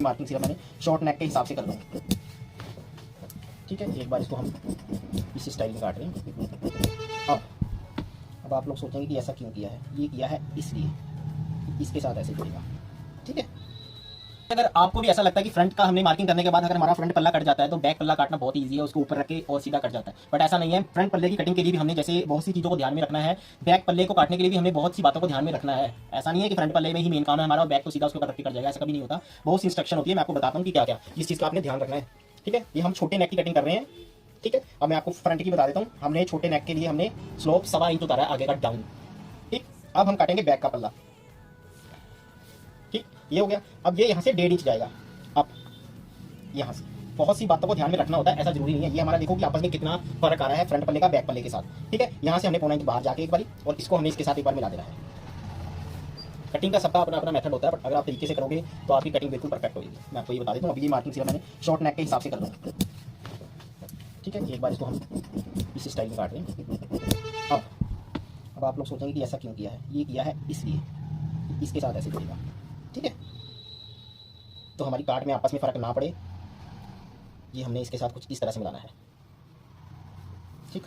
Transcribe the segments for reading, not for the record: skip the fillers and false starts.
Marking सिर्फ मैंने short नेक के हिसाब से कर दूँ। ठीक है, एक बार इसको हम इस स्टाइल में काट रहे हैं। अब आप लोग सोचेंगे कि ऐसा क्यों किया है, ये किया है इसलिए इसके साथ ऐसे जुड़ेगा। ठीक है, अगर आपको भी ऐसा लगता है कि फ्रंट का हमने मार्किंग करने के बाद अगर हमारा फ्रंट पल्ला कट जाता है तो बैक पल्ला काटना बहुत ईजी है, उसको ऊपर रख के और सीधा कट जाता है, बट ऐसा नहीं है। फ्रंट पल्ले की कटिंग के लिए भी हमने जैसे बहुत सी चीज़ों को ध्यान में रखना है, बैक पल्ले को काटने के लिए भी हमने बहुत सी बातों को ध्यान में रखना है। ऐसा नहीं है कि फ्रंट पल्ले में ही मेन काम है हमारा और बैक तो सीधा उसके ऊपर रख के कट जाएगा, ऐसा कभी नहीं होता। बहुत सी इंस्ट्रक्शन होती है, मैं आपको बताता हूँ कि क्या क्या इस चीज़ का आपने ध्यान रखना है। ठीक है, ये हम छोटे नेक की कटिंग कर रहे हैं। ठीक है, अब मैं आपको फ्रंट की बता देता हूँ। हमने छोटे नेक के लिए हमने स्लोप 1.25 इंच उतारा है आगे का डाउन। ठीक, अब हम काटेंगे बैक का पल्ला। ठीक, ये हो गया। अब ये यहाँ से 1.5 इंच जाएगा। अब यहाँ से बहुत सी बातों को ध्यान में रखना होता है, ऐसा जरूरी नहीं है। ये हमारा देखो कि आपस में कितना फर्क आ रहा है फ्रंट पल्ले का बैक पल्ले के साथ। ठीक है, यहाँ से हमने 1.25 इंच बाहर जाके एक बारी और इसको हमने इसके साथ एक बार मिला देना है। कटिंग का सबका अपना अपना मेथड होता है, बट अगर आप तरीके से करोगे तो आपकी कटिंग बिल्कुल परफेक्ट होगी। मैं आपको ये बता देता हूँ। अभी ये मार्किंग सिर्फ मैंने शॉर्ट नेक के हिसाब से कर दूँ। ठीक है, एक बार इसको हम इस स्टाइल में काट रहे हैं। अब आप लोग सोचेंगे कि ऐसा क्यों किया है, ये किया है इसलिए इसके साथ ऐसे जुड़ेगा। ठीक है, तो हमारी काट में आपस में फ़र्क ना पड़े, ये हमने इसके साथ कुछ इस तरह से मिलाना है। ठीक,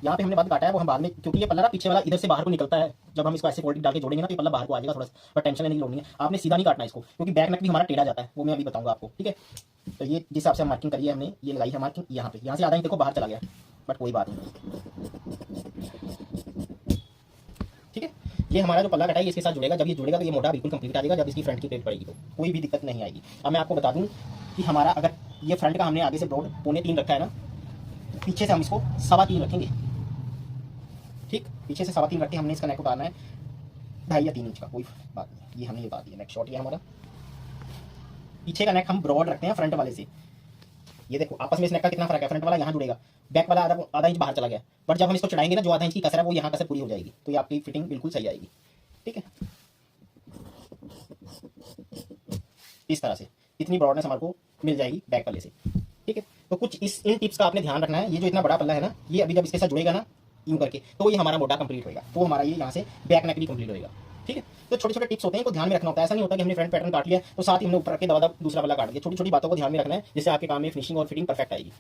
यहाँ पे हमने बाद काटा है वो हम बाद में, क्योंकि ये पल्ला ना पीछे वाला इधर से बाहर को निकलता है। जब हम इसको ऐसे फोल्डिंग डाल के जोड़ेंगे ना तो ये पल्ला बाहर को आ जाएगा थोड़ा सा, पर टेंशन लेने की लोड़ नहीं है। आपने सीधा नहीं काटना इसको, क्योंकि बैक नेक भी हमारा टेढ़ा जाता है, वो मैं अभी बताऊंगा आपको। ठीक है, तो ये जिस हिसाब से मार्किंग करी है हमने, ये लगाई है मार्किंग यहाँ पे, यहाँ से आधा इंच देखो बाहर चला गया, बट कोई बात नहीं। ठीक है, ये हमारा जो पल्ला कटा है इसके साथ जुड़ेगा। जब ये जुड़ेगा तो ये मोटा बिल्कुल कंप्लीट आ जाएगा। जब इसकी फ्रंट की प्लेट पड़ेगी तो कोई भी दिक्कत नहीं आएगी। अब मैं आपको बता दूं कि हमारा अगर ये फ्रंट का हमने आगे से ब्रॉड 2.25 रखा है ना, पीछे से हम इसको 3.25 रखेंगे। ठीक, पीछे से 3.25 रख के हमने इसका नेक उतारना है 2.5 या 3 इंच का, कोई बात नहीं। ये हमने ये उतार दिया, नेक शॉर्ट ये हमारा। पीछे का नेक हम ब्रॉड रखते हैं फ्रंट वाले से। ये देखो आपस में इस नेक का कितना फर्क है, फ्रंट वाला यहाँ जुड़ेगा, बैक वाला आधा इंच बाहर चला गया। बट जब हम इसको चढ़ाएंगे ना, जो आधा इंच की कसर है वो यहाँ कसर पूरी हो जाएगी, तो ये आपकी फिटिंग बिल्कुल सही आएगी। ठीक है, इस तरह से इतनी ब्रॉडनेस हमारे को मिल जाएगी बैक पल्ले से। ठीक है, तो कुछ इन टिप्स का आपने ध्यान रखना है। ये जो इतना बड़ा पल्ला है ना, ये अभी जब इसके साथ जुड़ेगा ना यूं करके, तो ये हमारा मोटा कंप्लीट होगा, तो हमारा ये यहाँ से बैक नेक भी कंप्लीट होगा। ठीक है, तो छोटे छोटे टिप्स होते हैं, इनको ध्यान में रखना होता है। ऐसा नहीं होता कि हमने फ्रंट पैटर्न काट लिया तो साथ ही हमने ऊपर रख के दबा दूसरा पल्ला काट दिया। छोटी छोटी बातों को ध्यान में रखना है, जिससे आपके काम में फिनिशिंग और फिटिंग परफेक्ट आएगी।